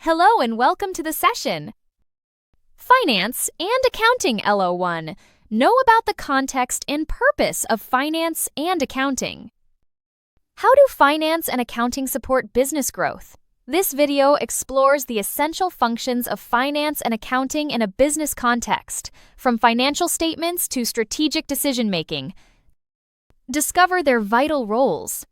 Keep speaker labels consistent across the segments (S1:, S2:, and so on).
S1: Hello and welcome to the session. Finance and Accounting LO1. Know about the context and purpose of finance and accounting. How do finance and accounting support business growth? This video explores the essential functions of finance and accounting in a business context, from financial statements to strategic decision-making. Discover their vital roles.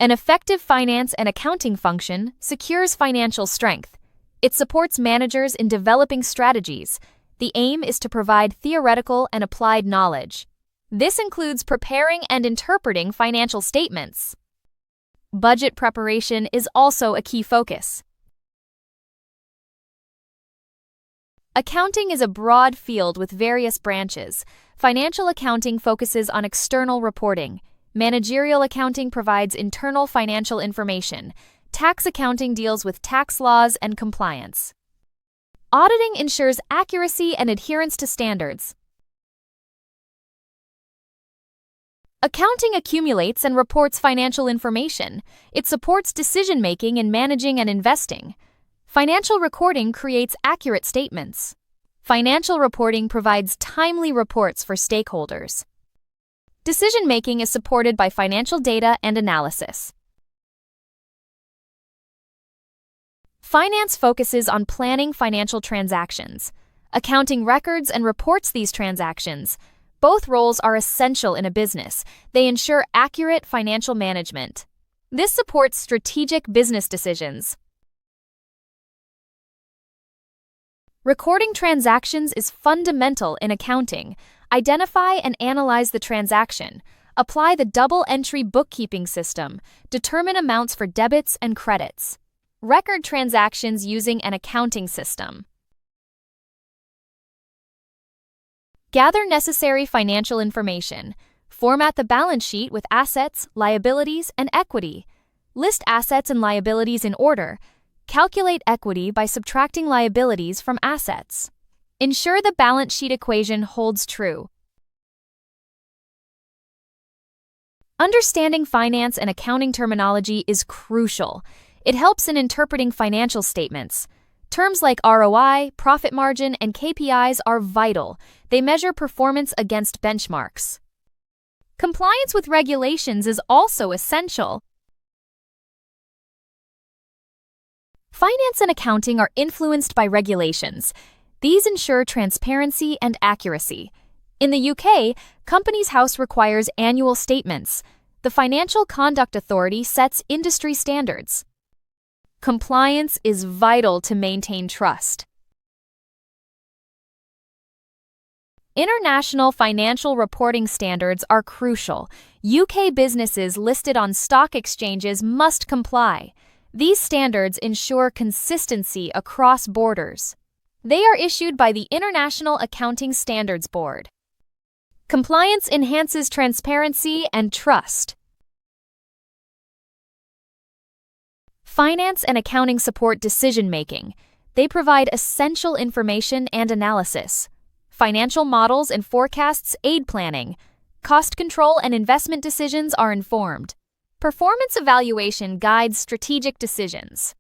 S1: An effective finance and accounting function secures financial strength. It supports managers in developing strategies. The aim is to provide theoretical and applied knowledge. This includes preparing and interpreting financial statements. Budget preparation is also a key focus. Accounting is a broad field with various branches. Financial accounting focuses on external reporting. Managerial accounting provides internal financial information. Tax accounting deals with tax laws and compliance. Auditing ensures accuracy and adherence to standards. Accounting accumulates and reports financial information. It supports decision-making in managing and investing. Financial recording creates accurate statements. Financial reporting provides timely reports for stakeholders. Decision-making is supported by financial data and analysis. Finance focuses on planning financial transactions. Accounting records and reports these transactions. Both roles are essential in a business. They ensure accurate financial management. This supports strategic business decisions. Recording transactions is fundamental in accounting. Identify and analyze the transaction. Apply the double-entry bookkeeping system. Determine amounts for debits and credits. Record transactions using an accounting system. Gather necessary financial information. Format the balance sheet with assets, liabilities, and equity. List assets and liabilities in order. Calculate equity by subtracting liabilities from assets. Ensure the balance sheet equation holds true. Understanding finance and accounting terminology is crucial. It helps in interpreting financial statements. Terms like ROI, profit margin, and KPIs are vital. They measure performance against benchmarks. Compliance with regulations is also essential. Finance and accounting are influenced by regulations. These ensure transparency and accuracy. In the UK, Companies House requires annual statements. The Financial Conduct Authority sets industry standards. Compliance is vital to maintain trust. International financial reporting standards are crucial. UK businesses listed on stock exchanges must comply. These standards ensure consistency across borders. They are issued by the International Accounting Standards Board. Compliance enhances transparency and trust. Finance and accounting support decision-making. They provide essential information and analysis. Financial models and forecasts aid planning. Cost control and investment decisions are informed. Performance evaluation guides strategic decisions.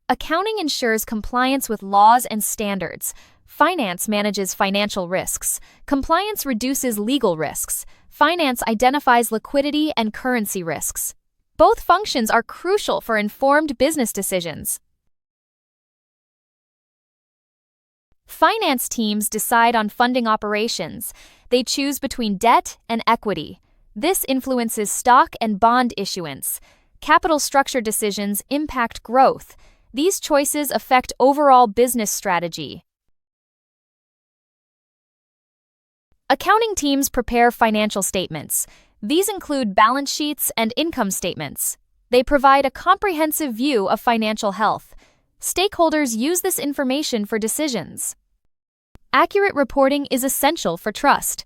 S1: Accounting ensures compliance with laws and standards. Finance manages financial risks. Compliance reduces legal risks. Finance identifies liquidity and currency risks. Both functions are crucial for informed business decisions. Finance teams decide on funding operations. They choose between debt and equity. This influences stock and bond issuance. Capital structure decisions impact growth. These choices affect overall business strategy. Accounting teams prepare financial statements. These include balance sheets and income statements. They provide a comprehensive view of financial health. Stakeholders use this information for decisions. Accurate reporting is essential for trust.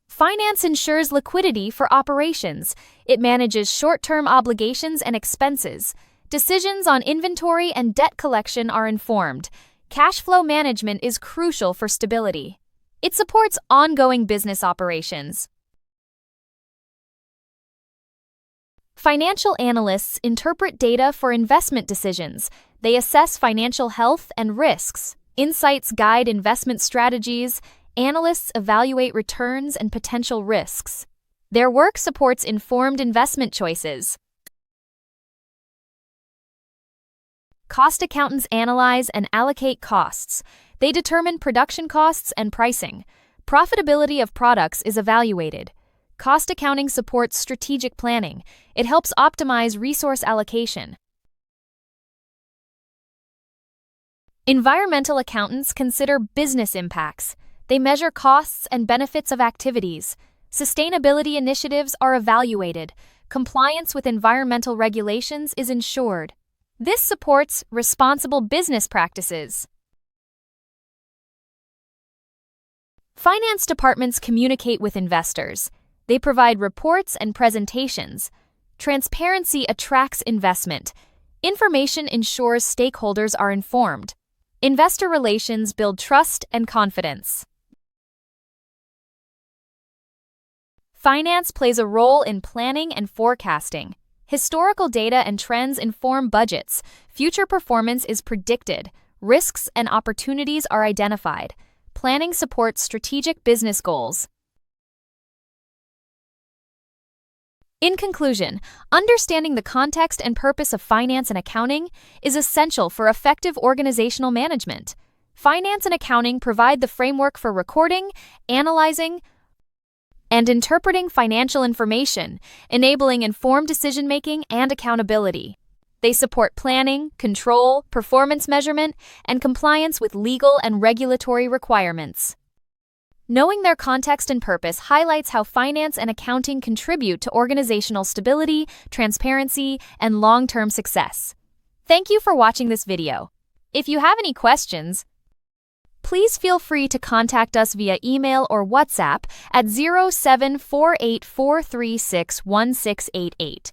S1: Finance ensures liquidity for operations. It manages short-term obligations and expenses. Decisions on inventory and debt collection are informed. Cash flow management is crucial for stability. It supports ongoing business operations. Financial analysts interpret data for investment decisions. They assess financial health and risks. Insights guide investment strategies. Analysts evaluate returns and potential risks. Their work supports informed investment choices. Cost accountants analyze and allocate costs. They determine production costs and pricing. Profitability of products is evaluated. Cost accounting supports strategic planning. It helps optimize resource allocation. Environmental accountants consider business impacts. They measure costs and benefits of activities. Sustainability initiatives are evaluated. Compliance with environmental regulations is ensured. This supports responsible business practices. Finance departments communicate with investors. They provide reports and presentations. Transparency attracts investment. Information ensures stakeholders are informed. Investor relations build trust and confidence. Finance plays a role in planning and forecasting. Historical data and trends inform budgets. Future performance is predicted. Risks and opportunities are identified. Planning supports strategic business goals. In conclusion, understanding the context and purpose of finance and accounting is essential for effective organizational management. Finance and accounting provide the framework for recording, analyzing, and interpreting financial information, enabling informed decision-making and accountability. They support planning, control, performance measurement, and compliance with legal and regulatory requirements. Knowing their context and purpose highlights how finance and accounting contribute to organizational stability, transparency, and long-term success. Thank you for watching this video. If you have any questions, please feel free to contact us via email or WhatsApp at 0748 436 1688.